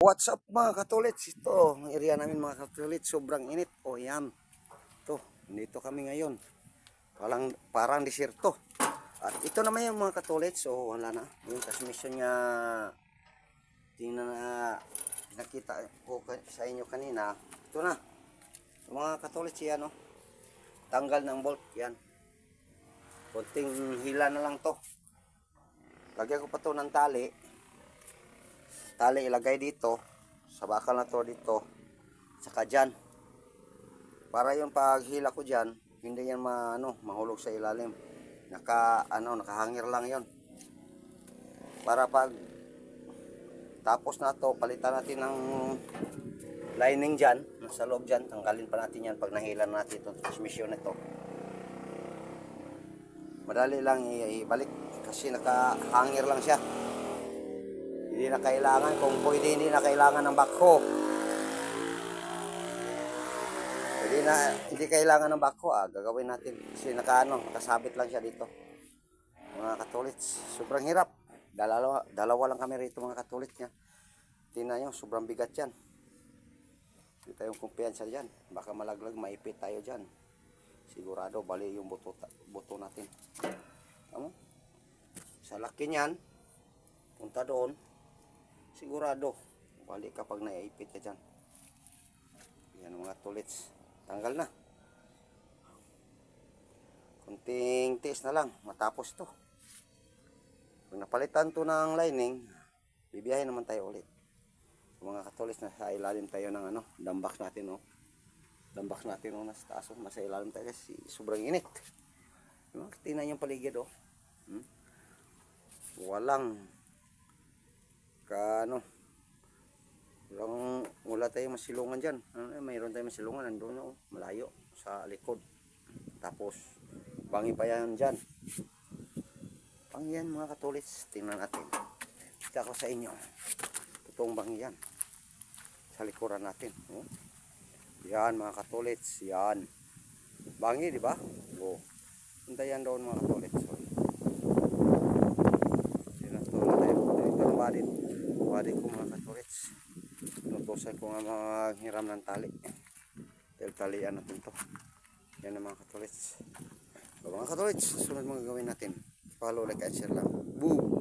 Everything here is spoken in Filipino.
What's up mga katulits? Ito, ang area namin mga katulits, sobrang init. O yan, ito, dito kami ngayon. Parang desierto. At ito naman yung mga katulits, so wala na. Yung transmission niya, tingnan na nakita ko sa inyo kanina. Ito na, yung mga katulits yan, no? Tanggal ng bolt, yan. Konting hila na lang to. Lagyan ko pa to ng tali ilagay dito sa bakal na to dito saka dyan para yung paghila ko dyan hindi yan mahulog sa ilalim. Nakahangir lang yon para pag tapos na to palitan natin ng lining dyan sa loob dyan, tanggalin pa natin yan pag nahila natin itong transmission nito. Madali lang ibalik kasi nakahangir lang siya. Hindi na kailangan, kung pwede hindi na kailangan ng backhoe. Hindi kailangan ng backhoe, gagawin natin kasi nakasabit lang siya dito. Mga katulits, sobrang hirap. Dalawa lang kami rito mga katulits niya. Tingnan nyo, sobrang bigat yan. Hindi tayong kumpiyansa dyan. Baka malaglag, maipit tayo dyan. Sigurado, bali yung buto natin. Sa laki niyan, punta doon. Sigurado, bali kapag naipit ka dyan. Yan mga tulits. Tanggal na. Kunting tiis na lang, matapos to. Kung napalitan to ng lining, bibiyahin naman tayo ulit. Mga katulits, nasa ilalim tayo ng dumbox natin. Dumbox natin nasa taas. Nasa ilalim tayo kasi sobrang init. Tingnan yung paligid. Wala tayong masilungan dyan. Mayroon tayong masilungan nandun malayo sa likod. Tapos bangi pa yan dyan. Bangi yan mga katulits. Tingnan natin. Kita ko sa inyo. Totoong bangi yan sa likuran natin. Yan mga katulits. Yan bangi, di ba? Punta yan doon mga katulits. Wadi ko mga katulits. Nutusan ko nga maghiram ng tali. Dahil talian natin to. Yan ang mga katulits. So, mga katulits, sunod mga gawin natin. Follow, like, and share lang. Boom!